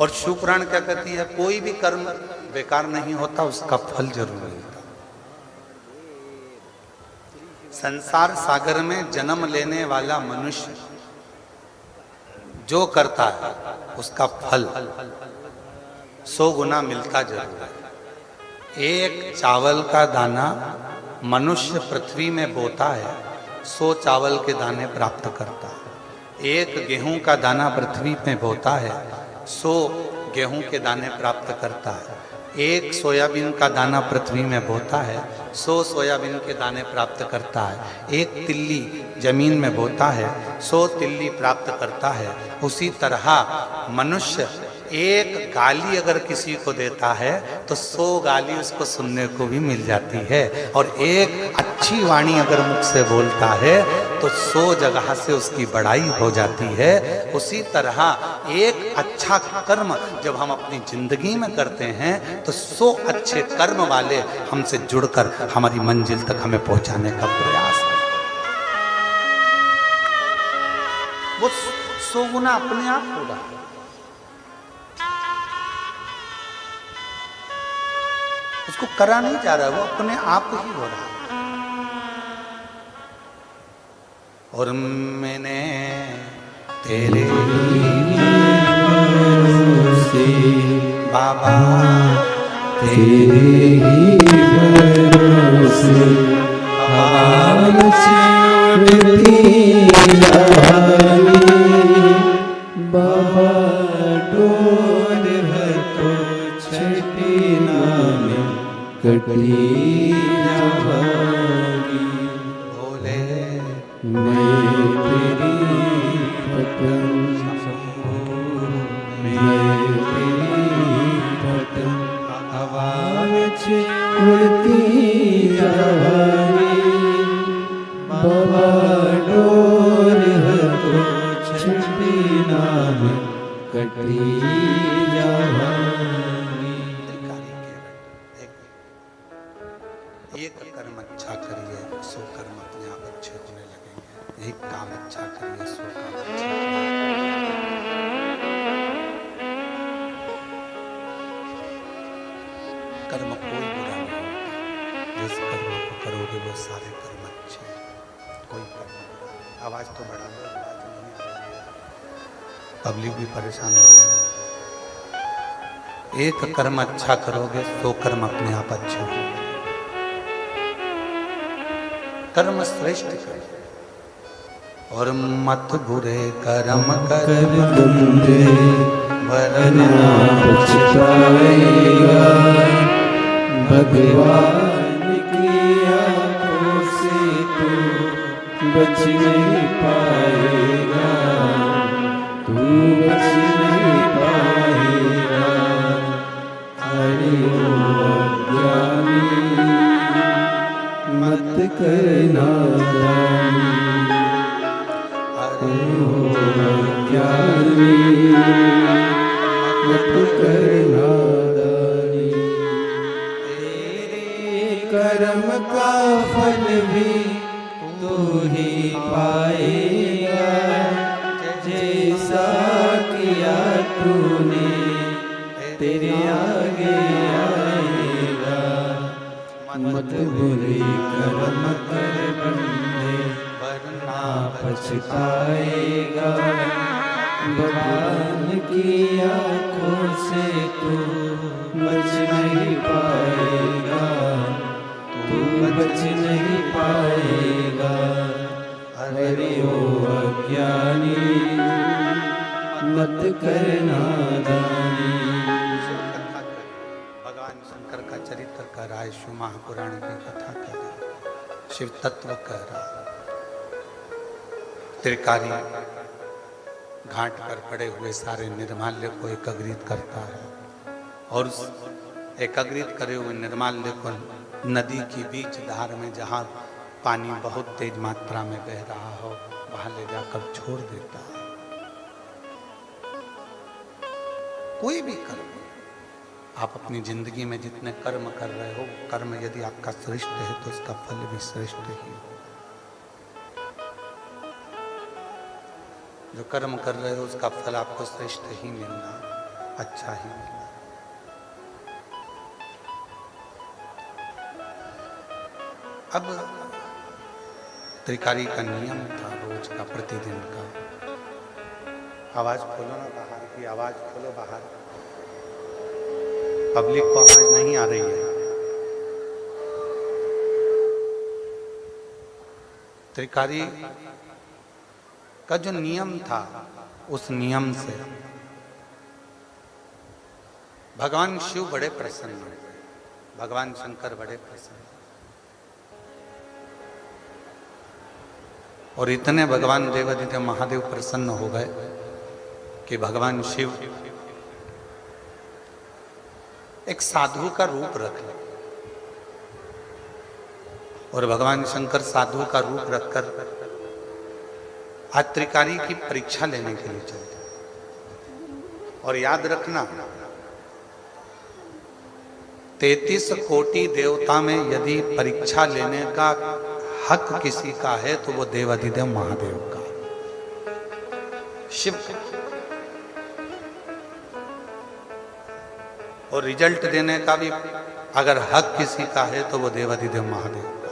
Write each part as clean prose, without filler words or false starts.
और शिव पुराण क्या कहती है, कोई भी कर्म बेकार नहीं होता, उसका फल जरूर मिलता। संसार सागर में जन्म लेने वाला मनुष्य जो करता है उसका फल 100 गुना मिलता जरूर है। एक चावल का दाना मनुष्य पृथ्वी में बोता है, 100 चावल के दाने प्राप्त करता है। एक गेहूं का दाना पृथ्वी में बोता है, 100 गेहूं के दाने प्राप्त करता है। एक सोयाबीन का दाना पृथ्वी में बोता है, 100 सोयाबीन के दाने प्राप्त करता है। एक तिल्ली जमीन में बोता है, 100 तिल्ली प्राप्त करता है। उसी तरह मनुष्य एक गाली अगर किसी को देता है तो 100 गाली उसको सुनने को भी मिल जाती है। और एक अच्छी वाणी अगर मुख से बोलता है तो 100 जगह से उसकी बड़ाई हो जाती है। उसी तरह एक अच्छा कर्म जब हम अपनी जिंदगी में करते हैं तो 100 अच्छे कर्म वाले हमसे जुड़कर हमारी मंजिल तक हमें पहुंचाने का प्रयास है। वो 100 गुना अपने आप होगा। उसको करा नहीं जा रहा, वो अपने आप ही हो रहा है। और मैंने तेरे भरोसे बाबा, तेरे भरोसे बाबा डोर है तो छठी नाम कटी जावागी। भोले मैं तेरी पतंग मैं तेरी पतंग हवा में उड़ती जावागी। बाबा डोर है तो छठी नाम कटी जावागी। एक कर्म अच्छा करिए, 100 कर्म अपने आप अच्छे होने लगेंगे। एक काम अच्छा करिए, 100 काम अच्छे कर्म कोई बुरा नहीं होता। जिस कर्म को करोगे वो सारे कर्म अच्छे हैं, कोई कर्म बुरा नहीं। आवाज तो बढ़ा दो, आवाज नहीं आ रही है, पब्लिक भी परेशान हो रही है। एक कर्म अच्छा करोगे 100 कर्म अपने आप अच्छे होंगे। कर्म श्रेष्ठ करो और मत बुरे कर्म कर बंदे वरना पछताएगा। भगवान की आंखों से तू बच नहीं पाएगा, तू बच नहीं पाएगा। हरि ओम अज्ञानी मत करना दानी। हरि ओम अज्ञानी मत करना दानी। तेरे कर्म का फल भी तू ही पाएगा, जैसा किया तूने तेरे आगे आएगा। मत बुरे कर्म कर बंदे वरना पछताएगा। भगवान की आंखों से तू बच नहीं पाएगा, तू बच नहीं पाएगा। हरि ओम अज्ञानी मत करना दानी। भगवान शंकर का चरित्र कह रहा है, शिव महापुराण की कथा कह रहा है, शिव तत्व कह रहा है। त्रिकारी घाट पर पड़े हुए सारे निर्माल्य को एकत्रित करता है और उस एकत्रित करे हुए निर्माल्य को नदी की बीच धार में जहाँ पानी बहुत तेज मात्रा में बह रहा हो वहां ले जाकर छोड़ देता है। कोई भी कर्म आप अपनी जिंदगी में जितने कर्म कर रहे हो, कर्म यदि आपका श्रेष्ठ है तो उसका फल भी श्रेष्ठ ही हो। जो कर्म कर रहे हो उसका फल आपको श्रेष्ठ ही मिलना। अच्छा ही मिला। अब त्रिकारी का नियम था रोज का, प्रतिदिन का। आवाज खोलो ना बाहर की, आवाज खोलो बाहर, पब्लिक को आवाज नहीं आ रही है। त्रिकारी का जो नियम था, उस नियम से भगवान शिव बड़े प्रसन्न हुए, भगवान शंकर बड़े प्रसन्न, और इतने भगवान देवादिदेव महादेव प्रसन्न हो गए कि भगवान शिव एक साधु का रूप रख ले, और भगवान शंकर साधु का रूप रखकर आज त्रिकारी की परीक्षा लेने के लिए चलते। और याद रखना, 33 कोटि देवता में यदि परीक्षा लेने का हक किसी का है तो वो देवादिदेव महादेव का, शिव का। और रिजल्ट देने का भी अगर हक किसी का है तो वो देवादिदेव महादेव का।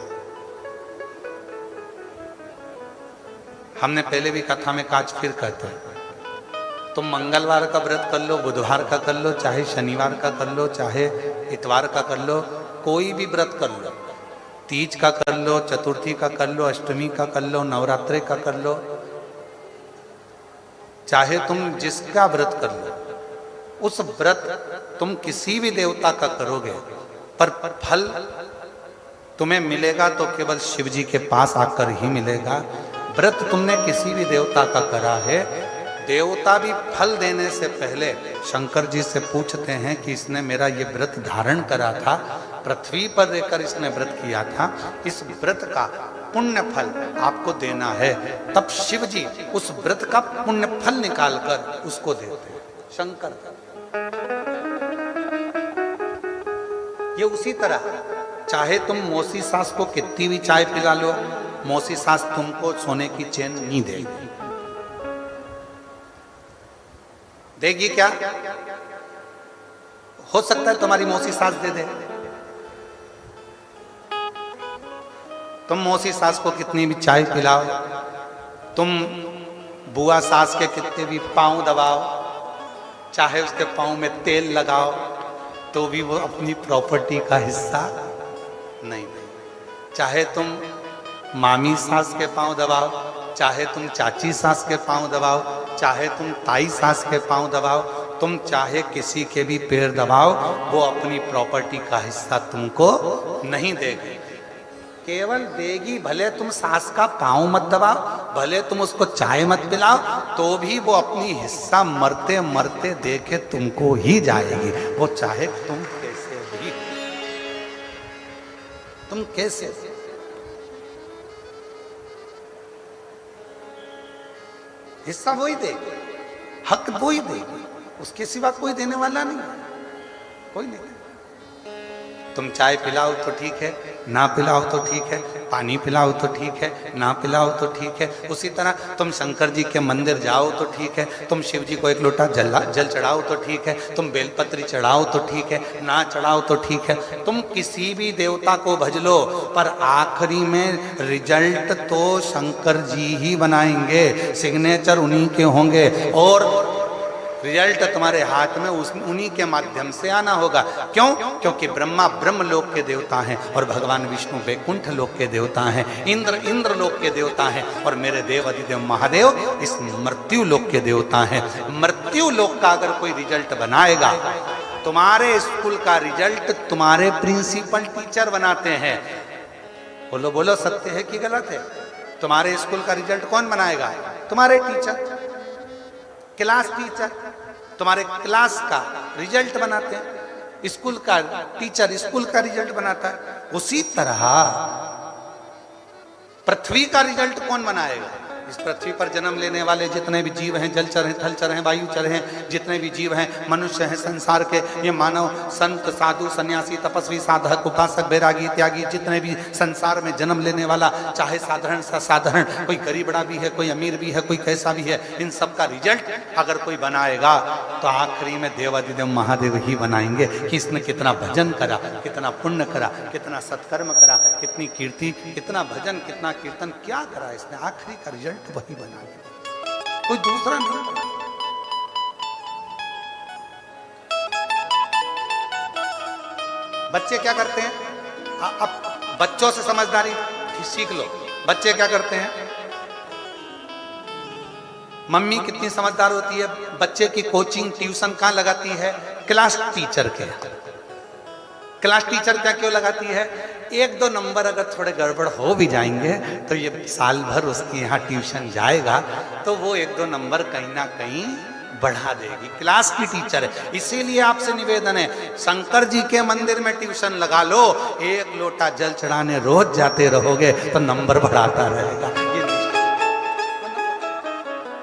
हमने पहले भी कथा में काज फिर कहते हैं, तुम मंगलवार का व्रत कर लो, बुधवार का कर लो, चाहे शनिवार का कर लो, चाहे इतवार का कर लो, कोई भी व्रत कर लो, तीज का कर लो, चतुर्थी का कर लो, अष्टमी का कर लो, नवरात्रि का कर लो, चाहे तुम जिसका व्रत कर लो, उस व्रत तुम किसी भी देवता का करोगे पर फल तुम्हें मिलेगा तो केवल शिव जी के पास आकर ही मिलेगा। व्रत तुमने किसी भी देवता का करा है, देवता भी फल देने से पहले शंकर जी से पूछते हैं कि इसने मेरा ये व्रत धारण करा था, पृथ्वी पर रहकर इसने व्रत किया था, इस व्रत का पुण्य फल आपको देना है। तब शिव जी उस व्रत का पुण्य फल निकालकर उसको देते हैं, शंकर। ये उसी तरह, चाहे तुम मौसी सास को कितनी भी चाय पिला लो, मौसी सास तुमको सोने की चेन नहीं देगी। देगी क्या? हो सकता है तुम्हारी मौसी सास दे दे। तुम मौसी सास को कितनी भी चाय पिलाओ, तुम बुआ सास के कितने भी पांव दबाओ, चाहे उसके पांव में तेल लगाओ, तो भी वो अपनी प्रॉपर्टी का हिस्सा नहीं। चाहे तुम मामी सास के पांव दबाओ, चाहे तुम चाची सास के पांव दबाओ, चाहे तुम ताई सास के पांव दबाओ, तुम चाहे किसी के भी पैर दबाओ, वो अपनी प्रॉपर्टी का हिस्सा तुमको नहीं देगी। केवल देगी, भले तुम सास का पांव मत दबाओ, भले तुम उसको चाय मत पिलाओ, तो भी वो अपनी हिस्सा मरते मरते देके तुमको ही जाएगी। वो चाहे तुम कैसे भी, तुम कैसे, हिस्सा वही देगी, हक वही देगी, उसके सिवा कोई देने वाला नहीं, कोई नहीं। तुम चाय पिलाओ तो ठीक है, ना पिलाओ तो ठीक है, पानी पिलाओ तो ठीक है, ना पिलाओ तो ठीक है। उसी तरह तुम शंकर जी के मंदिर जाओ तो ठीक है, तुम शिव जी को एक लोटा जल चढ़ाओ तो ठीक है, तुम बेलपत्री चढ़ाओ तो ठीक है, ना चढ़ाओ तो ठीक है, तुम किसी भी देवता को भज लो, पर आखिरी में रिजल्ट तो शंकर जी ही बनाएंगे, सिग्नेचर उन्हीं के होंगे, और रिजल्ट तुम्हारे हाथ में उन्हीं के माध्यम से आना होगा। क्यों? क्योंकि ब्रह्मा ब्रह्म लोक के देवता हैं, और भगवान विष्णु वैकुंठ लोक के देवता हैं, इंद्र लोक के देवता हैं, और मेरे देव अधिदेव महादेव इस मृत्यु लोक के देवता हैं। मृत्यु लोक का अगर कोई रिजल्ट बनाएगा, तुम्हारे स्कूल का रिजल्ट तुम्हारे प्रिंसिपल टीचर बनाते हैं। बोलो बोलो, सत्य है कि गलत है? तुम्हारे स्कूल का रिजल्ट कौन बनाएगा? तुम्हारे टीचर, क्लास टीचर तुम्हारे क्लास का रिजल्ट बनाते हैं, स्कूल का टीचर स्कूल का रिजल्ट बनाता है। उसी तरह पृथ्वी का रिजल्ट कौन बनाएगा? इस पृथ्वी पर जन्म लेने वाले जितने भी जीव हैं, जलचर हैं, थलचर हैं, वायुचर हैं, जितने भी जीव हैं, मनुष्य हैं, संसार के ये मानव, संत, साधु, सन्यासी, तपस्वी, साधक, उपासक, बैरागी, त्यागी, जितने भी संसार में जन्म लेने वाला, चाहे साधारण सा साधारण, कोई गरीब बड़ा भी है, कोई अमीर भी है, कोई कैसा भी है, इन सब का रिजल्ट अगर कोई बनाएगा तो आखिरी में देवादिदेव महादेव ही बनाएंगे कि इसने कितना भजन करा, कितना पुण्य करा, कितना सत्कर्म करा, कितनी कीर्ति, कितना भजन, कितना कीर्तन, क्या करा इसने, आखिरी का रिजल्ट वही बनाएगा, कोई दूसरा नहीं बना। बच्चे क्या करते हैं? अब बच्चों से समझदारी सीख लो। बच्चे क्या करते हैं? मम्मी कितनी समझदार होती है, बच्चे की कोचिंग ट्यूशन कहाँ लगाती है? क्लास टीचर के। क्लास टीचर क्या क्यों लगाती है? एक दो नंबर अगर थोड़े गड़बड़ हो भी जाएंगे तो ये साल भर उसके यहाँ ट्यूशन जाएगा तो वो एक दो नंबर कहीं ना कहीं बढ़ा देगी। क्लास की टीचर है। इसीलिए आपसे निवेदन है, शंकर जी के मंदिर में ट्यूशन लगा लो, एक लोटा जल चढ़ाने रोज जाते रहोगे तो नंबर बढ़ाता रहेगा। ये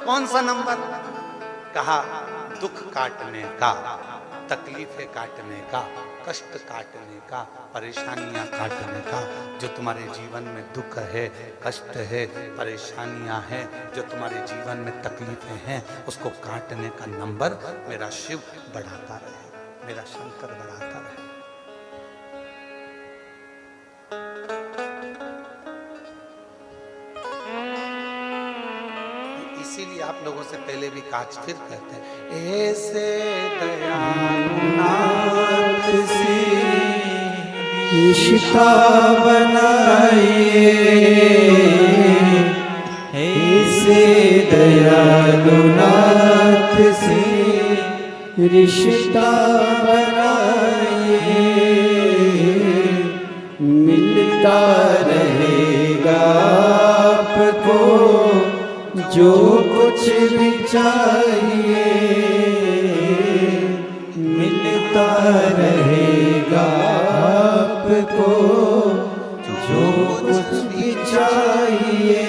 कौन सा नंबर? कहा दुख काटने का, तकलीफें काटने का, कष्ट काटने का, परेशानियां काटने का। जो तुम्हारे जीवन में दुख है, कष्ट है, परेशानियां हैं, जो तुम्हारे जीवन में तकलीफें हैं, उसको काटने का नंबर मेरा शिव बढ़ाता रहे, मेरा शंकर बढ़ाता रहे। इसीलिए आप लोगों से पहले भी काज फिर कहते हैं, ऐसे दयानाथ से रिश्ता बनाइए, ऐसे दयालु नाथ से रिश्ता बनाइए, मिलता रहेगा आपको जो कुछ भी चाहिए, मिलता रहेगा आपको जो कुछ भी चाहिए।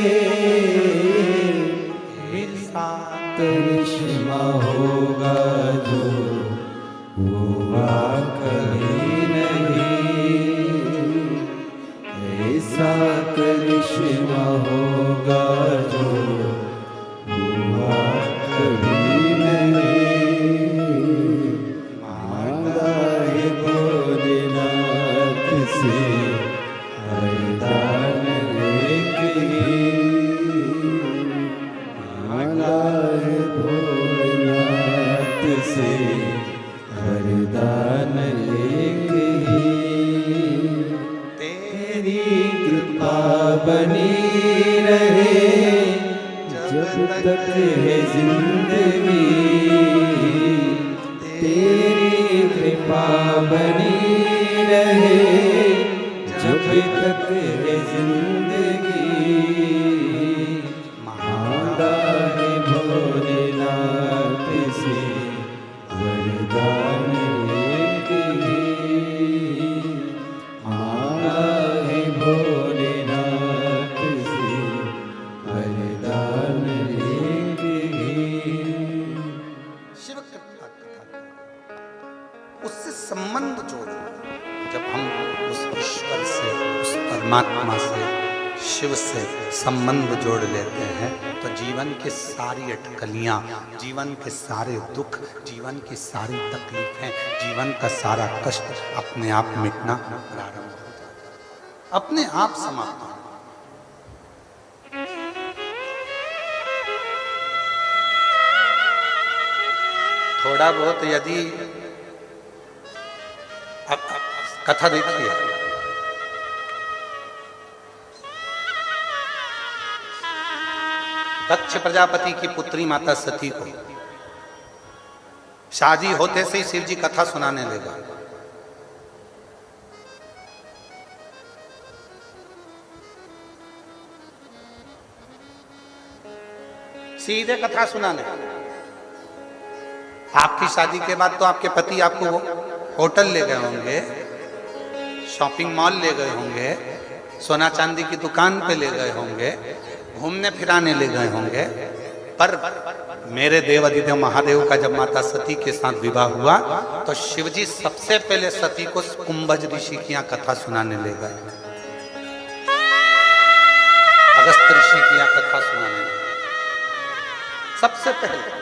मिलता करिश्मा होगा जो हुआ कभी नहीं, ऐसा करिश्मा होगा जो कभी नहीं। मांगा है भोलेनाथ से वरदान लेके, मांगा है भोलेनाथ से वरदान लेके, तेरी कृपा बनी रहे जब तक है जिंदगी, तेरी कृपा बनी रहे जब तक है जिंदगी। मांगा है भोलेनाथ से वरदान लेके, मांगा है भोलेनाथ से वरदान लेके। शिव कृपा कथा उससे संबंध जोड़ो। जब हम उस ईश्वर से, उस परमात्मा से, शिव से संबंध जोड़ लेते हैं तो जीवन की सारी अटकलियां, जीवन के सारे दुख, जीवन की सारी तकलीफें, जीवन का सारा कष्ट अपने आप मिटना प्रारंभ हो जाता है, अपने आप समाप्त हो। थोड़ा बहुत यदि अब कथा देखिए, दक्ष प्रजापति की पुत्री माता सती को शादी होते से ही शिव जी कथा सुनाने लगा। सीधे कथा सुनाने। आपकी शादी के बाद तो आपके पति आपको होटल ले गए होंगे, शॉपिंग मॉल ले गए होंगे, सोना चांदी की दुकान पे ले गए होंगे, घूमने फिराने ले गए होंगे, पर मेरे देव अधिदेव महादेव का जब माता सती के साथ विवाह हुआ तो शिवजी सबसे पहले सती को कुंभज ऋषि की यहाँ कथा सुनाने ले गए। अगस्त ऋषि की यहाँ कथा सुनाने ले गए सबसे पहले।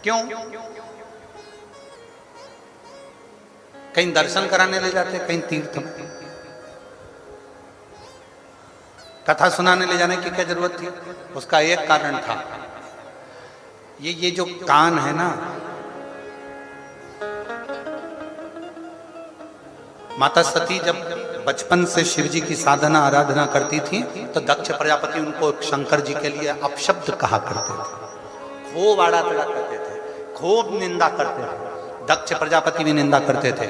क्यों? कहीं दर्शन कराने ले जाते, कहीं तीर्थ में। कथा सुनाने ले जाने की क्या जरूरत थी? उसका एक कारण था, ये जो कान है ना, माता सती जब बचपन से शिव जी की साधना आराधना करती थी तो दक्ष प्रजापति उनको शंकर जी के लिए अपशब्द कहा करते थे, खूब आड़ा टेढ़ा करते थे, खूब निंदा करते थे। दक्ष प्रजापति भी निंदा करते थे,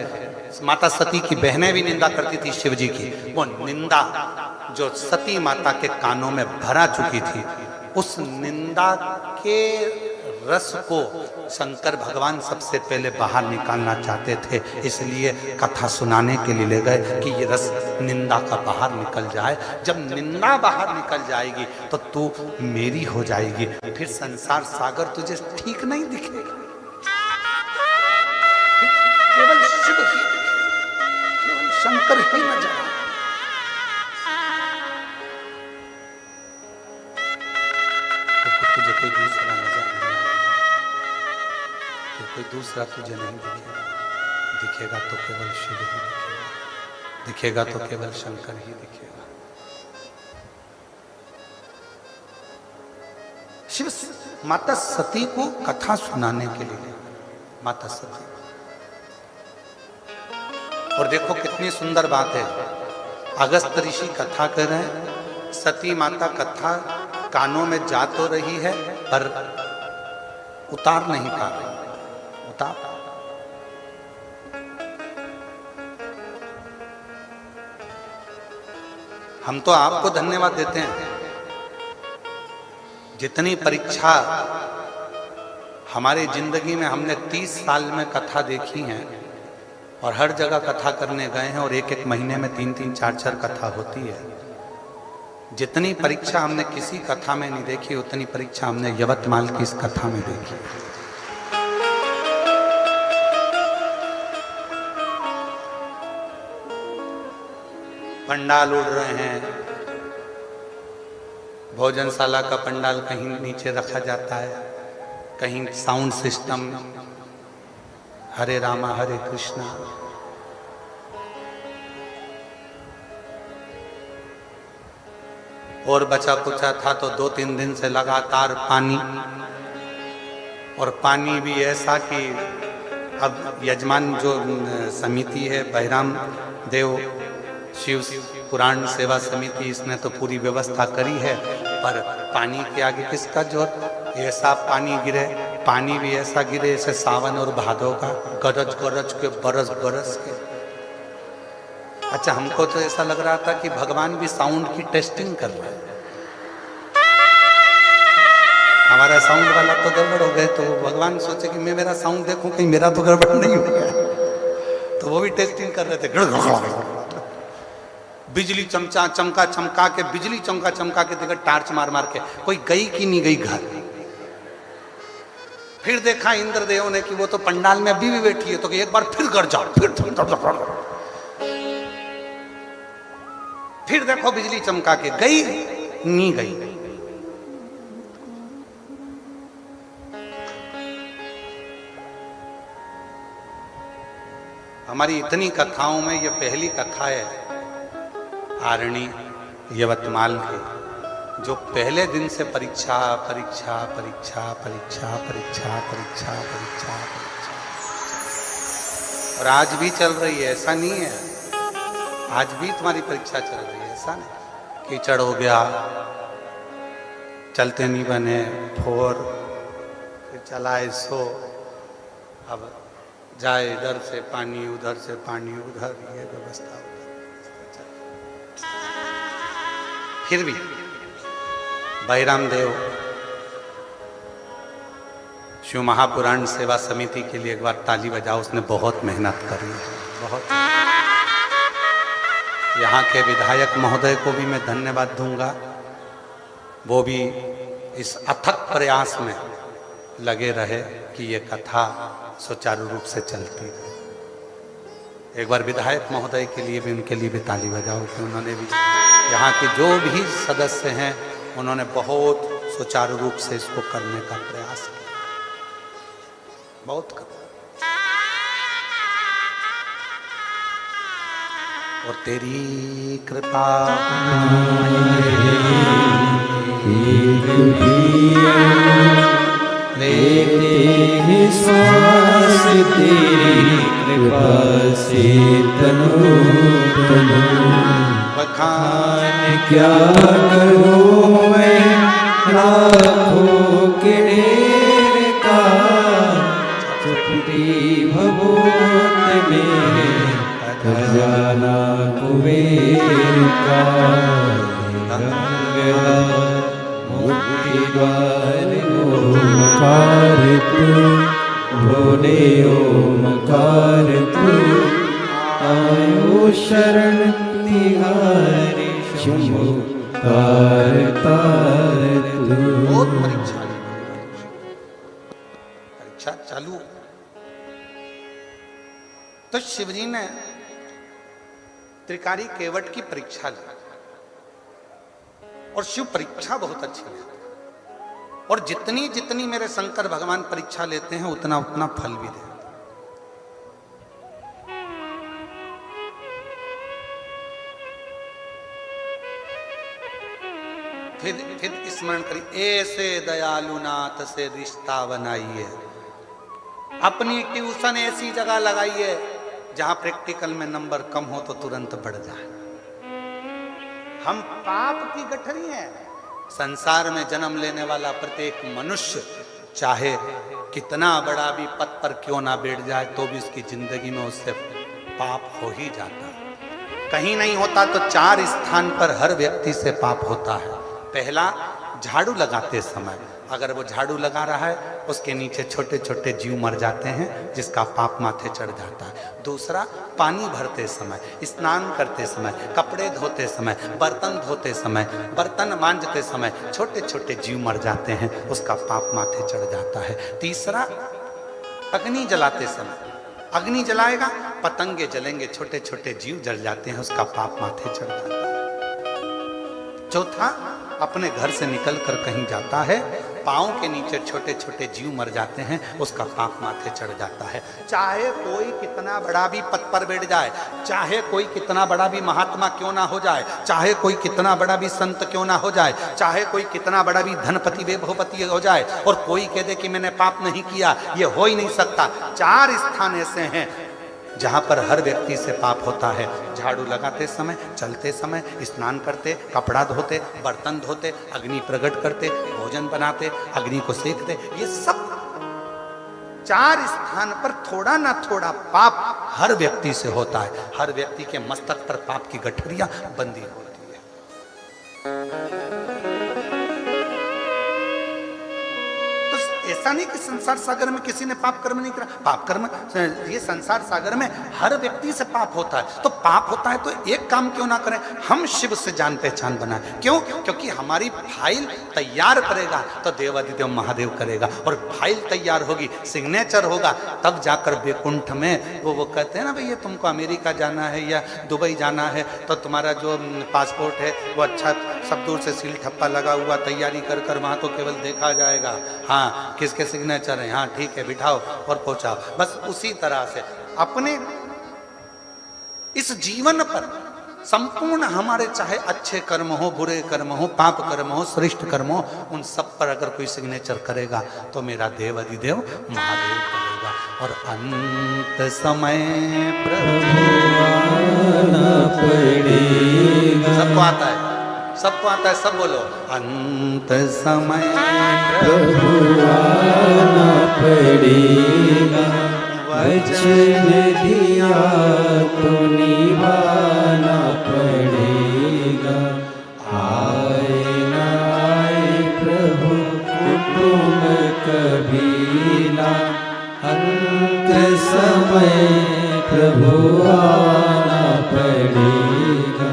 माता सती की बहनें भी निंदा करती थी शिव जी की। वो निंदा जो सती माता के कानों में भरा चुकी थी, उस निंदा के रस को शंकर भगवान सबसे पहले बाहर निकालना चाहते थे, इसलिए कथा सुनाने के लिए ले गए कि ये रस निंदा का बाहर निकल जाए। जब निंदा बाहर निकल जाएगी तो तू मेरी हो जाएगी, फिर संसार सागर तुझे ठीक नहीं दिखेगा, केवल शिव ही, केवल शंकर ही नजर आए। तुझे कोई दूसरा नजर नहीं आएगा, कोई दूसरा तुझे नहीं दिखेगा, दिखेगा तो केवल शिव ही दिखेगा, दिखेगा तो केवल शंकर ही दिखेगा। शिव माता सती को कथा सुनाने के लिए, माता सती। और देखो कितनी सुंदर बात है, अगस्त ऋषि कथा कर रहे हैं, सती माता कथा कानों में जा तो रही है पर उतार नहीं पा रही। उतार हम तो आपको धन्यवाद देते हैं, जितनी परीक्षा हमारी जिंदगी में हमने 30 साल में कथा देखी है और हर जगह कथा करने गए हैं और एक एक महीने में 3-3, 4-4 कथा होती है। जितनी परीक्षा हमने किसी कथा में नहीं देखी, उतनी परीक्षा हमने यवतमाल की इस कथा में देखी। पंडाल उड़ रहे हैं, भोजनशाला का पंडाल कहीं नीचे रखा जाता है, कहीं साउंड सिस्टम हरे रामा हरे कृष्णा। और बचा कुचा था तो 2-3 दिन से लगातार पानी, और पानी भी ऐसा कि अब यजमान जो समिति है बहिराम देव शिव पुराण सेवा समिति, इसने तो पूरी व्यवस्था करी है, पर पानी के आगे किसका जोर। ऐसा पानी गिरे, पानी भी ऐसा गिरे जैसे सावन और भादों का, गरज गरज के बरस बरस के। अच्छा, हमको तो ऐसा लग रहा था कि भगवान भी साउंड की टेस्टिंग कर रहे हैं। हमारा साउंड वाला तो गड़बड़ हो गए, तो भगवान सोचे कि मैं मेरा साउंड देखूं कहीं मेरा तो गड़बड़ नहीं हो गया, तो वो भी टेस्टिंग कर रहे थे। बिजली चमका के, बिजली चमका के देखा, टार्च मार मार के कोई गई कि नहीं गई घर। फिर देखा इंद्रदेव ने कि वो तो पंडाल में अभी भी बैठी है, तो एक बार फिर कर जाओ, फिर देखो बिजली चमका के, गई नहीं गई। हमारी इतनी कथाओं में ये पहली कथा है आरणी यवतमाल की, जो पहले दिन से परीक्षा परीक्षा परीक्षा परीक्षा परीक्षा परीक्षा परीक्षा परीक्षा, और आज भी चल रही है। ऐसा नहीं है, आज भी तुम्हारी परीक्षा चल रही है, ऐसा नहीं। कीचड़ हो गया, चलते नहीं बने, फोर, फिर चलाए सो, अब जाए इधर से पानी उधर से पानी उधर, ये व्यवस्था उधर। फिर भी बहिराम देव शिव महापुराण सेवा समिति के लिए एक बार ताली बजाओ, उसने बहुत मेहनत करी है, बहुत। यहाँ के विधायक महोदय को भी मैं धन्यवाद दूंगा, वो भी इस अथक प्रयास में लगे रहे कि ये कथा सुचारू रूप से चलती रहे। एक बार विधायक महोदय के लिए भी, उनके लिए भी ताली बजाओ कि उन्होंने भी, यहाँ के जो भी सदस्य हैं उन्होंने बहुत सुचारू रूप से इसको करने का प्रयास किया, बहुत कर। और तेरी कृपा लेते हैं श्वास तेरी कृपा से तनु तनु। बखान क्या करूं मैं लाखों के ढेर का, चपटी भभूत में खजाना कुबेर का। मुक्ति द्वार ओमकार तू, भोले ओमकार तू। आयो शरण तिहारी शंभु तार तार तू। बहुत परीक्षा चालू। तो शिवजी ने त्रिकारी केवट की परीक्षा ली, और शिव परीक्षा बहुत अच्छी लेते हैं, और जितनी जितनी मेरे शंकर भगवान परीक्षा लेते हैं उतना उतना फल भी देते हैं। फिर स्मरण करिए, ऐसे दयालु नाथ से रिश्ता बनाइए, अपनी ट्यूशन ऐसी जगह लगाइए जहां प्रैक्टिकल में नंबर कम हो तो तुरंत बढ़ जाए। हम पाप की गठरी हैं। संसार में जन्म लेने वाला प्रत्येक मनुष्य चाहे कितना बड़ा भी पद पर क्यों ना बैठ जाए तो भी उसकी जिंदगी में उससे पाप हो ही जाता है। कहीं नहीं होता तो 4 स्थान पर हर व्यक्ति से पाप होता है। पहला, झाड़ू लगाते समय, अगर वो झाड़ू लगा रहा है उसके नीचे छोटे छोटे जीव मर जाते हैं जिसका पाप माथे चढ़ जाता है। दूसरा, पानी भरते समय, स्नान करते समय, कपड़े धोते समय, बर्तन धोते समय, बर्तन मांजते समय छोटे छोटे जीव मर जाते हैं, उसका पाप माथे चढ़ जाता है। तीसरा, अग्नि जलाते समय, अग्नि जलाएगा पतंगे जलेंगे, छोटे छोटे जीव जल जाते हैं, उसका पाप माथे चढ़ जाता है। चौथा, अपने घर से निकलकर कहीं जाता है, पाँव के नीचे छोटे छोटे जीव मर जाते हैं, उसका पाप माथे चढ़ जाता है। चाहे कोई कितना बड़ा भी पद पर बैठ जाए, चाहे कोई कितना बड़ा भी महात्मा क्यों ना हो जाए, चाहे कोई कितना बड़ा भी संत क्यों ना हो जाए, चाहे कोई कितना बड़ा भी धनपति वैभवपति हो जाए, और कोई कह दे कि मैंने पाप नहीं किया, ये हो ही नहीं सकता। 4 स्थान ऐसे हैं जहां पर हर व्यक्ति से पाप होता है। झाड़ू लगाते समय, चलते समय, स्नान करते, कपड़ा धोते, बर्तन धोते, अग्नि प्रकट करते, भोजन बनाते, अग्नि को सेकते, ये सब 4 स्थान पर थोड़ा ना थोड़ा पाप हर व्यक्ति से होता है। हर व्यक्ति के मस्तक पर पाप की गठरियां बंधी होती है। ऐसा नहीं कि संसार सागर में किसी ने पाप कर्म नहीं करा, पाप कर्म, ये संसार सागर में हर व्यक्ति से पाप होता है। तो पाप होता है तो एक काम क्यों ना करें, हम शिव से जान पहचान बनाएं। क्यों? क्योंकि हमारी फाइल तैयार करेगा तो देवादिदेव महादेव करेगा, और फाइल तैयार होगी, सिग्नेचर होगा, तब जाकर वैकुंठ में वो कहते हैं ना, भैया तुमको अमेरिका जाना है या दुबई जाना है तो तुम्हारा जो पासपोर्ट है वो अच्छा सब दूर से सील ठप्पा लगा हुआ तैयारी कर कर वहाँ तो केवल देखा जाएगा, हाँ किसके सिग्नेचर है, हाँ ठीक है बिठाओ और पहुंचाओ। बस उसी तरह से अपने इस जीवन पर संपूर्ण हमारे चाहे अच्छे कर्म हो, बुरे कर्म हो, पाप कर्म हो, श्रेष्ठ कर्म हो, उन सब पर अगर कोई सिग्नेचर करेगा तो मेरा देव अधिदेव महादेव करेगा। और अंत समय प्रभु आना पड़ेगा। सबको आता है, सबको आता है, सब बोलो। अंत समय प्रभु आना पड़ेगा, वचन दिया तो निभाना पड़ेगा। आए ना आए प्रभु कुटुंब कबीला, अंत समय प्रभु आना पड़ेगा।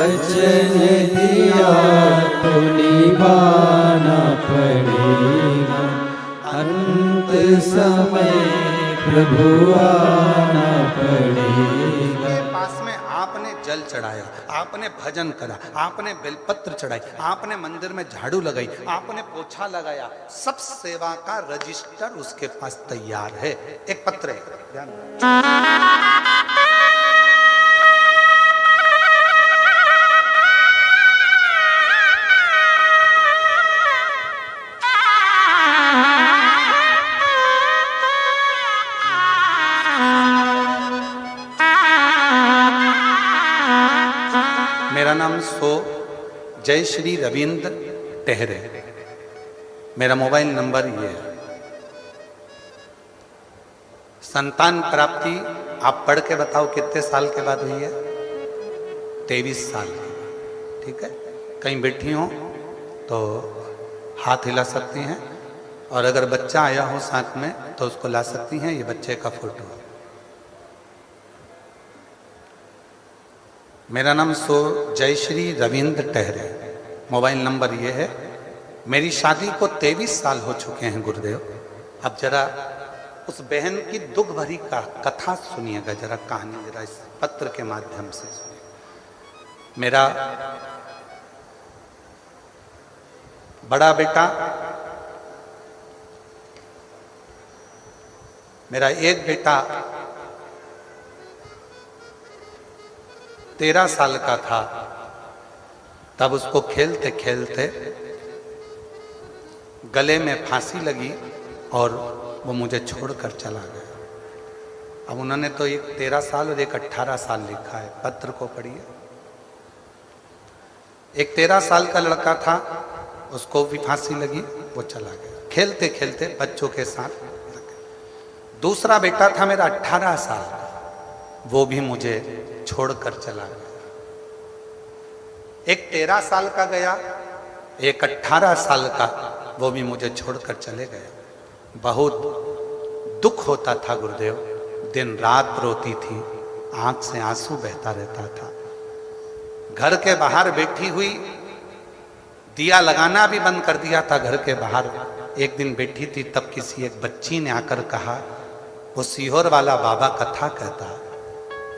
वचन दिया तो निभाना पड़ेगा, अंत समय प्रभु आना पड़ेगा। पास में आपने जल चढ़ाया, आपने भजन करा, आपने बेलपत्र चढ़ाई, आपने मंदिर में झाड़ू लगाई, आपने पोछा लगाया, सब सेवा का रजिस्टर उसके पास तैयार है। एक पत्र है, ध्यान। मेरा नाम सो जय श्री रविंद्र टेहरे, मेरा मोबाइल नंबर ये है। संतान प्राप्ति आप पढ़ के बताओ कितने साल के बाद हुई है? 23 साल के बाद। ठीक है, कहीं बैठी हो तो हाथ हिला सकती हैं, और अगर बच्चा आया हो साथ में तो उसको ला सकती हैं। ये बच्चे का फोटो है। मेरा नाम सो जय श्री रविंद्र टेहरे, मोबाइल नंबर ये है। मेरी शादी को 23 साल हो चुके हैं गुरुदेव। अब जरा उस बहन की दुख भरी का कथा सुनिएगा, जरा कहानी जरा इस पत्र के माध्यम से सुनिए। मेरा बड़ा बेटा, मेरा एक बेटा 13 साल का था, तब उसको खेलते खेलते गले में फांसी लगी और वो मुझे छोड़कर चला गया। अब उन्होंने तो एक 13 साल और एक 18 साल लिखा है, पत्र को पढ़िए। एक 13 साल का लड़का था, उसको भी फांसी लगी, वो चला गया खेलते खेलते बच्चों के साथ। दूसरा बेटा था मेरा 18 साल का, वो भी मुझे छोड़कर चला गया। एक 13 साल का गया, एक 18 साल का, वो भी मुझे छोड़कर चले गए। बहुत दुख होता था गुरुदेव, दिन रात रोती थी, आंख से आंसू बहता रहता था। घर के बाहर बैठी हुई, दिया लगाना भी बंद कर दिया था घर के बाहर। एक दिन बैठी थी, तब किसी एक बच्ची ने आकर कहा, वो सीहोर वाला बाबा कथा कहता है,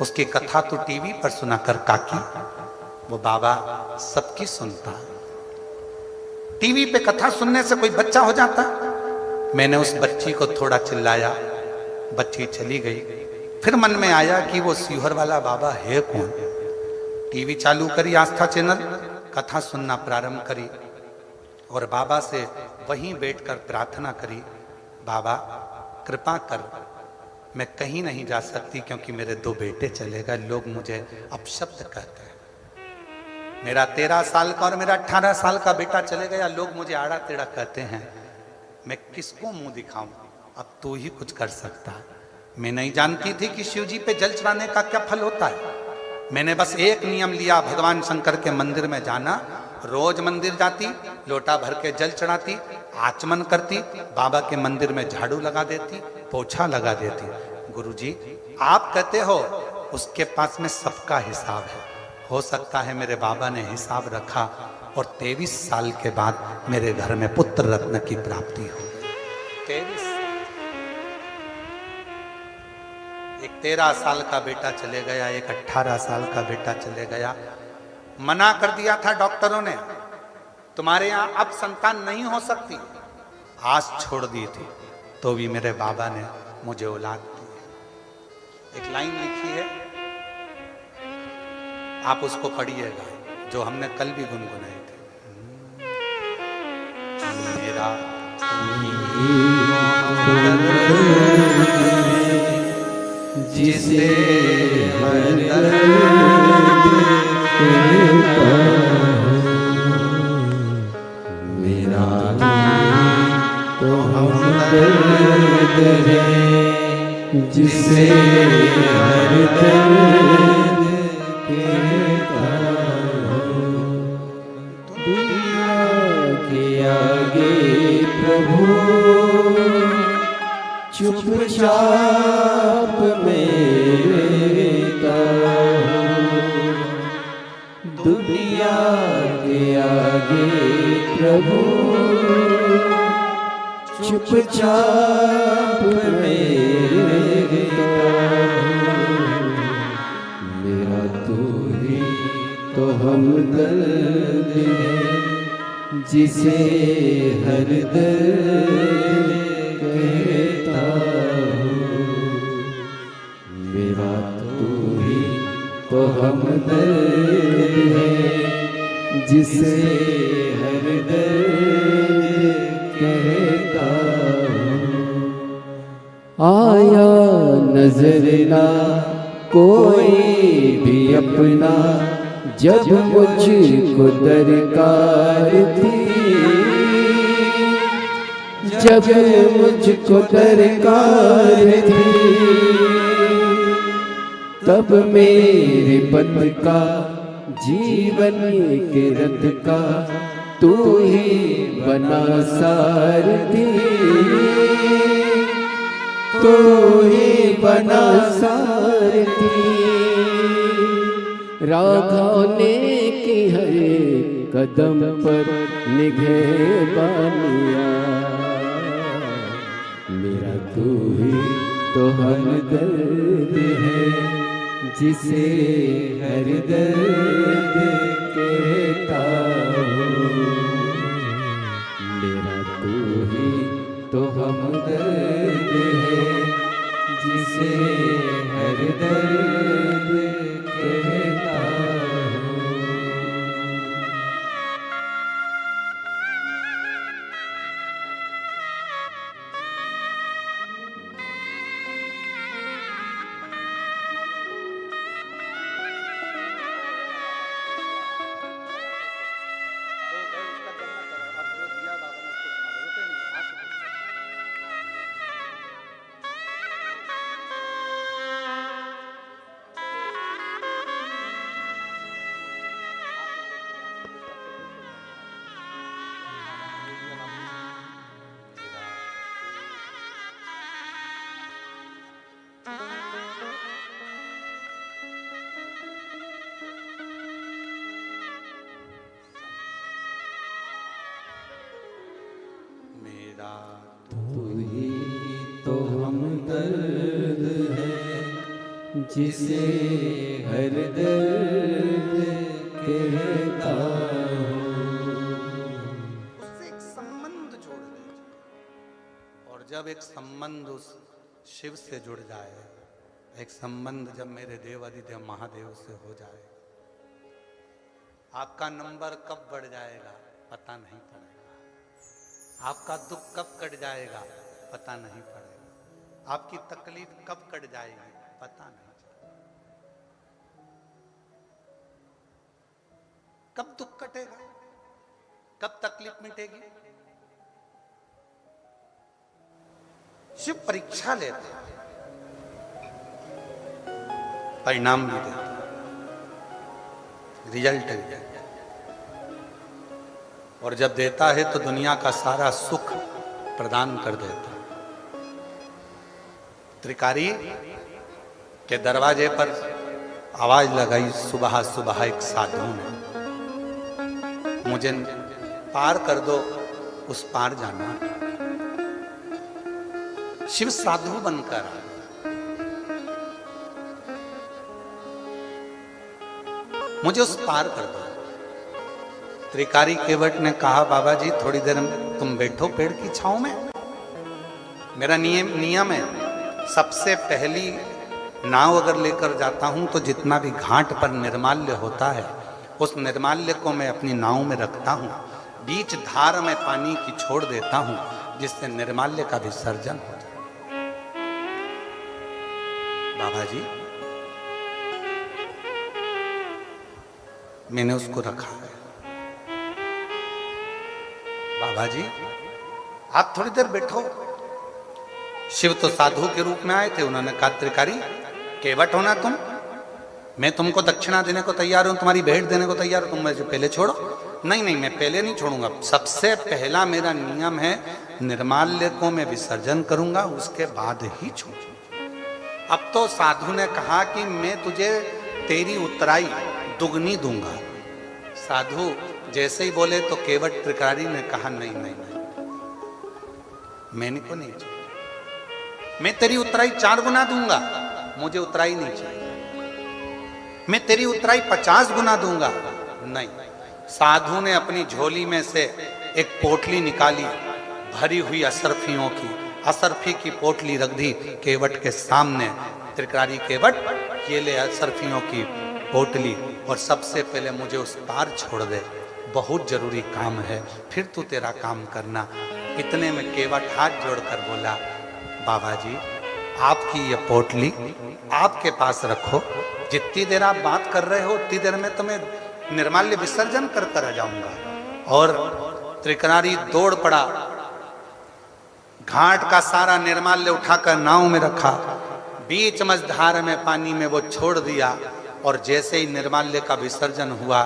उसकी कथा तो टीवी पर सुना कर काकी। वो बाबा सबकी सुनता, टीवी पे कथा सुनने से कोई बच्चा हो जाता। मैंने उस बच्ची को थोड़ा चिल्लाया, बच्ची चली गई। फिर मन में आया कि वो सीहोर वाला बाबा है कौन। टीवी चालू करी, आस्था चैनल, कथा सुनना प्रारंभ करी और बाबा से वहीं बैठकर प्रार्थना करी, बाबा कृपा कर, मैं कहीं नहीं जा सकती क्योंकि मेरे 2 बेटे चले गए, लोग मुझे अपशब्द कहते हैं। मेरा 13 साल का और मेरा 18 साल का बेटा चले गया, लोग मुझे आड़ा टेढ़ा कहते हैं। मैं किसको मुंह दिखाऊं? अब तू ही कुछ कर सकता है। मैं नहीं जानती थी कि शिव जी पे जल चढ़ाने का क्या फल होता है। मैंने बस एक नियम लिया, भगवान शंकर के मंदिर में जाना। रोज मंदिर जाती, लोटा भर के जल चढ़ाती, आचमन करती, बाबा के मंदिर में झाड़ू लगा देती, पोछा लगा देती। गुरुजी आप कहते हो उसके पास में सबका हिसाब है। हो सकता है मेरे बाबा ने हिसाब रखा और 23 साल के बाद मेरे घर में पुत्र रत्न की प्राप्ति हो गई। 23, एक 13 साल का बेटा चले गया, एक 18 साल का बेटा चले गया। मना कर दिया था डॉक्टरों ने, तुम्हारे यहां अब संतान नहीं हो सकती। आस छोड़ दी थी, तो भी मेरे बाबा ने मुझे औलाद दी। एक लाइन लिखी है, आप उसको पढ़िएगा, जो हमने कल भी गुनगुनाई थी। मेरा जिसे हर दर्द कहता हूँ, मेरा तो हमदर्द है, जिसे हर दर्द कहता हूँ। दुनिया के आगे प्रभु चुपचाप में रहता हूँ, दुनिया के आगे प्रभु चुपचाप मेरा तू ही तो हमदर्द है जिसे हर दर्द कहता हूँ। मेरा तू ही तो हमदर्द है जिसे हर दर्द कहता हूँ। आया नजर ना कोई भी अपना जब मुझको दरकार थी, जब मुझको दरकार थी, तब मेरे पथ का जीवन के रथ का तू ही बना सारथी, तू ही बना सारथी। राघवने की हर कदम पर निगहबानिया मेरा तू ही तो हमदर्द है जिसे हर दर्द कहता हूँ। मेरा तू ही तो हमदर्द है जिसे हर दर्द कहता हूँ। तू ही तो हमदर्द है जिसे हर दर्द कहता हूँ। उससे एक संबंध जोड़ दीजिए, और जब एक संबंध उस शिव से जुड़ जाए, एक संबंध जब मेरे देवादिदेव महादेव से हो जाए, आपका नंबर कब बढ़ जाएगा पता नहीं पड़ेगा, आपका दुख कब कट जाएगा पता नहीं पड़ेगा, आपकी तकलीफ कब कट जाएगी पता नहीं चलेगा। कब दुख कटेगा, कब तकलीफ मिटेगी? शिव परीक्षा लेता, परिणाम भी देता, रिजल्ट भी देता, और जब देता है तो दुनिया का सारा सुख प्रदान कर देता। त्रिकारी के दरवाजे पर आवाज लगाई सुबह सुबह एक साधु ने, मुझे पार कर दो, उस पार जाना। शिव साधु बनकर मुझे उस पार कर दो। त्रिकारी केवट ने कहा, बाबा जी थोड़ी देर तुम बैठो पेड़ की छांव में, मेरा नियम है, सबसे पहली नाव अगर लेकर जाता हूं तो जितना भी घाट पर निर्माल्य होता है उस निर्माल्य को मैं अपनी नाव में रखता हूं, बीच धार में पानी की छोड़ देता हूं जिससे निर्माल्य का विसर्जन हो जाए। बाबा जी मैंने उसको रखा है। बाबा जी आप थोड़ी देर बैठो। शिव तो साधु के रूप में आए थे, उन्होंने कहा त्रिकारी केवट होना तुम, मैं तुमको दक्षिणा देने को तैयार हूं, तुम्हारी भेंट देने को तैयार हूं, तुम मुझे पहले छोड़ो। नहीं नहीं मैं पहले नहीं छोड़ूंगा, सबसे पहला मेरा नियम है निर्माल्य को मैं विसर्जन करूंगा, उसके बाद ही छोड़ूंगा। अब तो साधु ने कहा कि मैं तुझे तेरी उतराई दुगनी दूंगा, साधु जैसे ही बोले तो केवट त्रिकारी ने कहा नहीं नहीं नहीं, मैंने को नहीं चाहिए, मैं तेरी उतराई 4 गुना दूंगा, मुझे उतराई नहीं चाहिए। मैं तेरी उतराई 50 गुना दूंगा, नहीं। साधु ने अपनी झोली में से एक पोटली निकाली भरी हुई असरफियों की, असरफी की पोटली रख दी केवट के सामने। त्रिकारी केवट, ये ले असरफियों की पोटली और सबसे पहले मुझे उस पार छोड़ दे, बहुत जरूरी काम है, फिर तू तेरा काम करना। इतने में केवट हाथ जोड़कर बोला, बाबा जी आपकी ये पोटली आपके पास रखो, जितनी देर आप बात कर रहे हो उतनी देर में तो मैं निर्माल्य विसर्जन कर कर आ जाऊंगा। और त्रिकारी दौड़ पड़ा, घाट का सारा निर्माल्य उठाकर नाव में रखा, बीच मझधार में पानी में वो छोड़ दिया। और जैसे ही निर्माल्य का विसर्जन हुआ,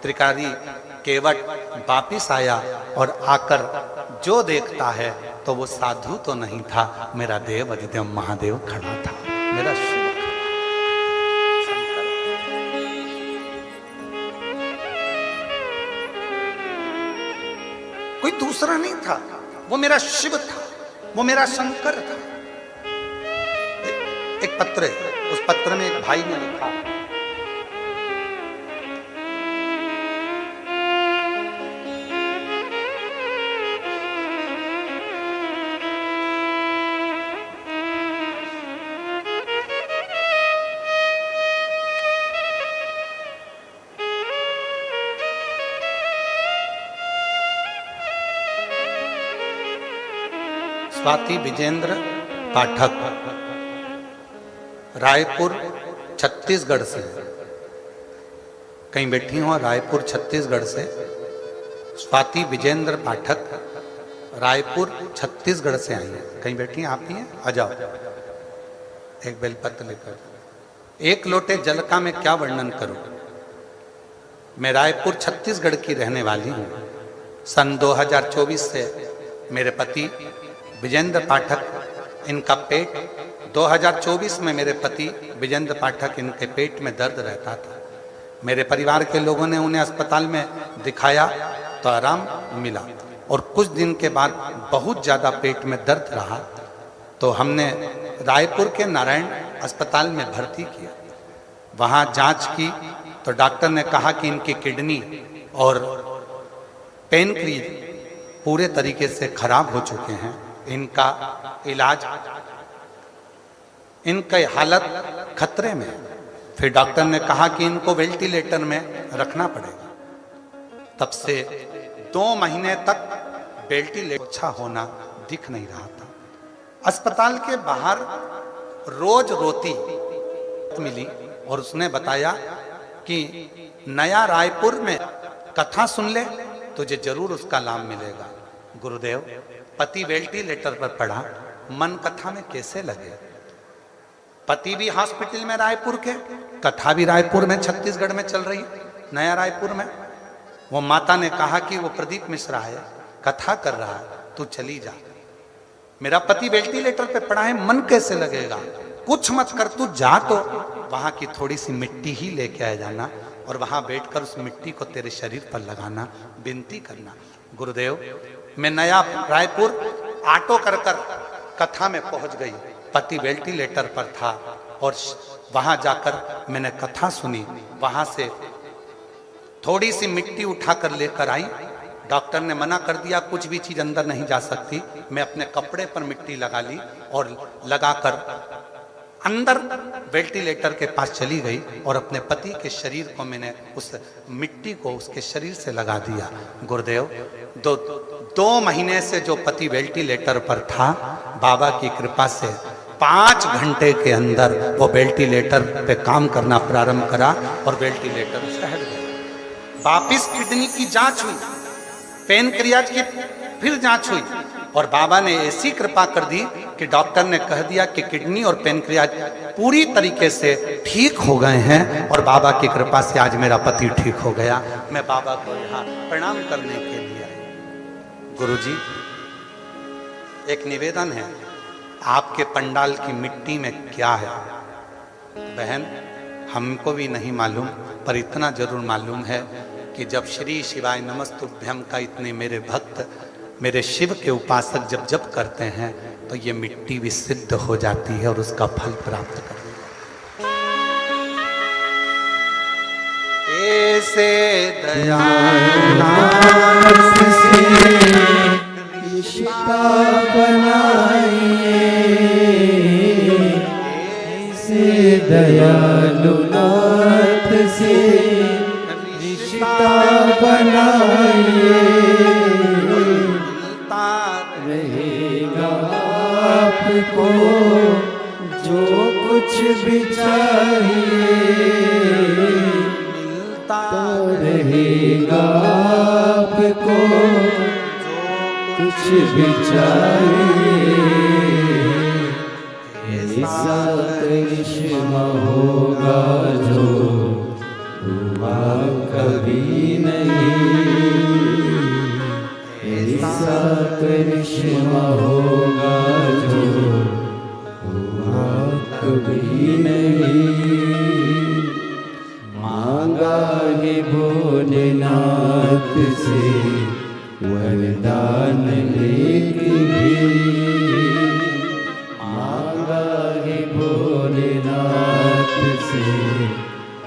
त्रिकारी केवट वापिस आया और आकर जो देखता है तो वो साधु तो नहीं था, मेरा देव अधिदेव महादेव खड़ा था, मेरा शिव। कोई दूसरा नहीं था, वो मेरा शिव था, वो मेरा शंकर था। एक पत्र है, उस पत्र में एक भाई ने लिखा, स्वाति विजेंद्र पाठक, रायपुर छत्तीसगढ़ से। कहीं बैठी हो रायपुर छत्तीसगढ़ से। स्वाति विजेंद्र पाठक रायपुर छत्तीसगढ़ से आई है। कहीं बैठी हैं आप ही हैं, आ जाओ। एक बेलपत्र लेकर, एक लोटे जल का मैं क्या वर्णन करूं। मैं रायपुर छत्तीसगढ़ की रहने वाली हूं। सन 2024 से मेरे पति विजेंद्र पाठक, इनका पेट 2024 में मेरे पति विजेंद्र पाठक, इनके पेट में दर्द रहता था। मेरे परिवार के लोगों ने उन्हें अस्पताल में दिखाया तो आराम मिला, और कुछ दिन के बाद बहुत ज़्यादा पेट में दर्द रहा तो हमने रायपुर के नारायण अस्पताल में भर्ती किया। वहाँ जांच की तो डॉक्टर ने कहा कि इनकी किडनी और पेनक्रियाज पूरे तरीके से खराब हो चुके हैं, इनका इलाज, इनकी हालत खतरे में। फिर डॉक्टर ने कहा कि इनको वेंटिलेटर में रखना पड़ेगा। तब से 2 महीने तक वेंटिलेटर अच्छा होना दिख नहीं रहा था। अस्पताल के बाहर रोज रोती मिली और उसने बताया कि नया रायपुर में कथा सुन ले, तुझे जरूर उसका लाभ मिलेगा। गुरुदेव, पति वेंटिलेटर पर पड़ा, मन कथा में कैसे लगे। पति भी हॉस्पिटल में रायपुर के, कथा भी रायपुर में छत्तीसगढ़ में चल रही, नया रायपुर में। वो माता ने कहा कि वो प्रदीप मिश्रा है, कथा कर रहा है, तू चली जा। मेरा पति वेंटिलेटर पे पड़ा है, मन कैसे लगेगा। कुछ मत कर, तू जा तो वहां की थोड़ी सी मिट्टी ही लेके आ जाना और वहां बैठकर उस मिट्टी को तेरे शरीर पर लगाना, विनती करना। गुरुदेव, मैं नया रायपुर ऑटो कर कथा में पहुंच गई। पति वेंटिलेटर पर था और वहां जाकर मैंने कथा सुनी। वहां से थोड़ी सी मिट्टी उठाकर लेकर आई। डॉक्टर ने मना कर दिया, कुछ भी चीज अंदर नहीं जा सकती। मैं अपने कपड़े पर मिट्टी लगा ली और लगाकर अंदर वेंटिलेटर के पास चली गई और अपने पति के शरीर को मैंने उस मिट्टी को उसके शरीर से लगा दिया। गुरुदेव, 2 महीने से जो पति वेंटिलेटर पर था, बाबा की कृपा से 5 घंटे के अंदर वो वेंटिलेटर पे काम करना प्रारंभ करा और वेंटिलेटर से हट गया। वापिस किडनी की जांच हुई, पेनक्रियाज की फिर जांच हुई और बाबा ने ऐसी कृपा कर दी कि डॉक्टर ने कह दिया कि किडनी और पेनक्रियाज पूरी तरीके से ठीक हो गए हैं और बाबा की कृपा से आज मेरा पति ठीक हो गया। मैं बाबा को यहाँ प्रणाम करने के लिए आई। गुरुजी, एक निवेदन है, आपके पंडाल की मिट्टी में क्या है? बहन, हमको भी नहीं मालूम, पर इतना जरूर मालूम है कि जब श्री शिवाय नमस्तुभ्यम का इतने मेरे भक्त मेरे शिव के उपासक जब जप करते हैं तो ये मिट्टी भी सिद्ध हो जाती है और उसका फल प्राप्त कर लेते हैं। ऐसे दयालुनाथ से रिश्ता बनाइए, ऐसे दयालुनाथ से रिश्ता बनाइए, रहेगा आपको जो कुछ भी चाहिए, मिलता रहेगा आपको कुछ भी चाहिए। ऐसा करिश्मा होगा जो हुआ कभी नहीं, ऐसा करिश्मा होगा जो हुआ कभी नहीं। मांगा है भोलेनाथ से वरदान लेके भी, मांगा है भोलेनाथ से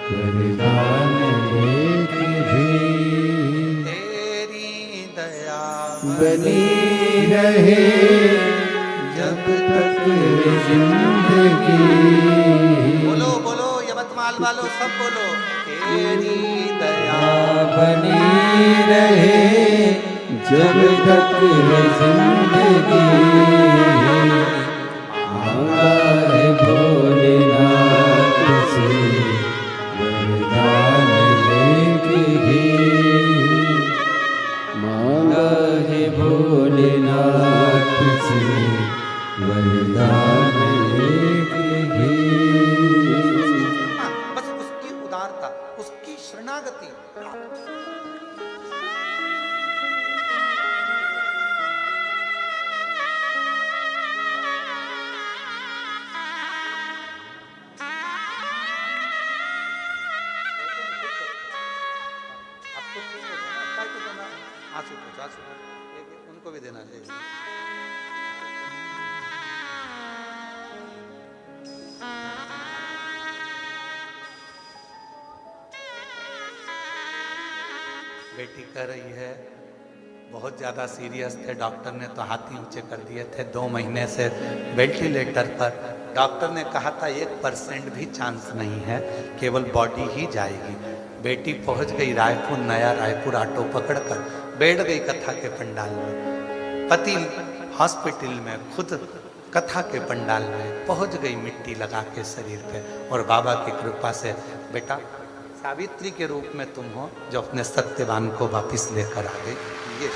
वरदान लेके भी। बनी रहे जब तक जिंदगी, बोलो बोलो यवतमाल वालों सब बोलो, तेरी दया बनी रहे जब तक जिंदगी। मांगा है भोलेनाथ से वरदान लेके भी, मांगा है भोलेनाथ से वरदान लेके भी। बस उसकी उदारता, उसकी शरणागति। उनको भी देना चाहिए। बेटी कह रही है बहुत ज़्यादा सीरियस थे, डॉक्टर ने तो हाथ ही ऊंचे कर दिए थे, 2 महीने से वेंटिलेटर पर। डॉक्टर ने कहा था 1% भी चांस नहीं है, केवल बॉडी ही जाएगी। बेटी पहुंच गई रायपुर, नया रायपुर ऑटो पकड़कर बैठ गई कथा के पंडाल में। पति हॉस्पिटल में, खुद कथा के पंडाल में पहुंच गई मिट्टी लगा के शरीर पे, और बाबा की कृपा से बेटा सावित्री के रूप में तुम हो जो अपने सत्यवान को वापिस लेकर आ गई। ये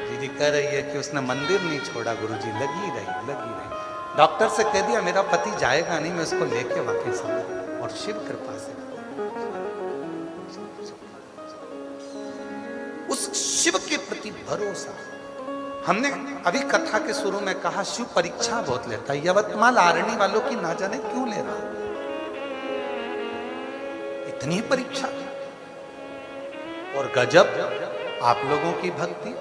दीदी कह रही है कि उसने मंदिर नहीं छोड़ा गुरुजी, लगी रही। डॉक्टर से कह दिया मेरा पति जाएगा नहीं, मैं उसको लेके वापिस आऊंगा, और शिव कृपा से उस शिव के प्रति भरोसा। हमने अभी कथा के शुरू में कहा शिव परीक्षा बहुत लेता है। यवतमाल आरणी वालों की ना जाने क्यों ले रहा, इतनी परीक्षा। और गजब आप लोगों की भक्ति।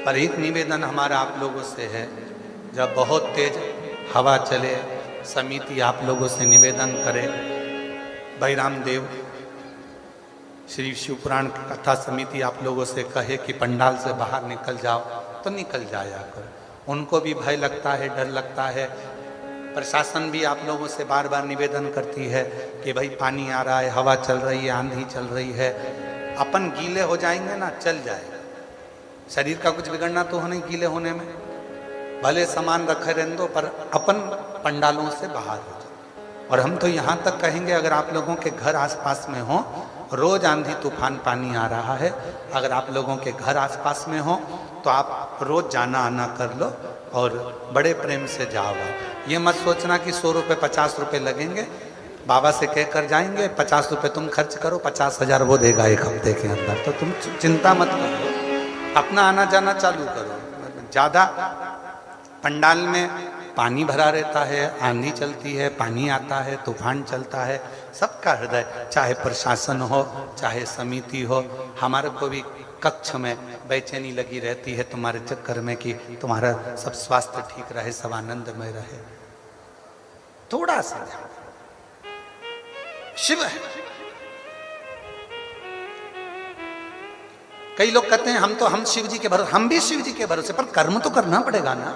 पर एक निवेदन हमारा आप लोगों से है, जब बहुत तेज हवा चले, समिति आप लोगों से निवेदन करे, भाई रामदेव श्री शिवपुराण कथा समिति आप लोगों से कहे कि पंडाल से बाहर निकल जाओ, तो निकल जाया करो। उनको भी भय लगता है, डर लगता है। प्रशासन भी आप लोगों से बार बार निवेदन करती है कि भाई पानी आ रहा है, हवा चल रही है, आंधी चल रही है, अपन गीले हो जाएंगे ना, चल जाएगा। शरीर का कुछ बिगड़ना तो हो नहीं गीले होने में, भले सामान रखे रहने दो, पर अपन पंडालों से बाहर हो जाए। और हम तो यहाँ तक कहेंगे अगर आप लोगों के घर आसपास में हो, रोज आंधी तूफान पानी आ रहा है, अगर आप लोगों के घर आसपास में हो तो आप रोज जाना आना कर लो और बड़े प्रेम से जाओ। ये मत सोचना कि 100 रुपये 50 रुपये लगेंगे, बाबा से कह कर जाएंगे 50 रुपये तुम खर्च करो, 50,000 वो देगा 1 हफ्ते के अंदर। तो तुम चिंता मत करो, अपना आना जाना चालू करो। ज़्यादा पंडाल में पानी भरा रहता है, आंधी चलती है, पानी आता है, तूफान चलता है, सबका हृदय, चाहे प्रशासन हो, चाहे समिति हो, हमारे को भी कक्ष में बेचैनी लगी रहती है तुम्हारे चक्कर में कि तुम्हारा सब स्वास्थ्य ठीक रहे, सब आनंदमय रहे। थोड़ा सा शिव है। कई लोग कहते हैं हम शिव जी के भरोसे, हम भी शिव जी के भरोसे, पर कर्म तो करना पड़ेगा ना।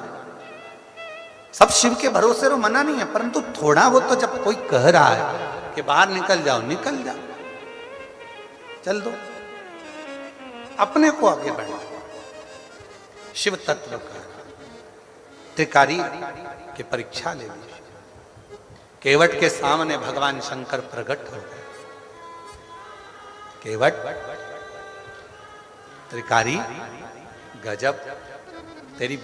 सब शिव के भरोसे तो मना नहीं है, परंतु थोड़ा वो तो जब कोई कह रहा है कि बाहर निकल जाओ, निकल जाओ, चल दो, अपने को आगे बढ़ा। शिव तत्व का त्रिकारी की परीक्षा ले लीजिए। केवट के सामने भगवान शंकर प्रकट हो गए। केवट, त्रिकारी, गजब तेरी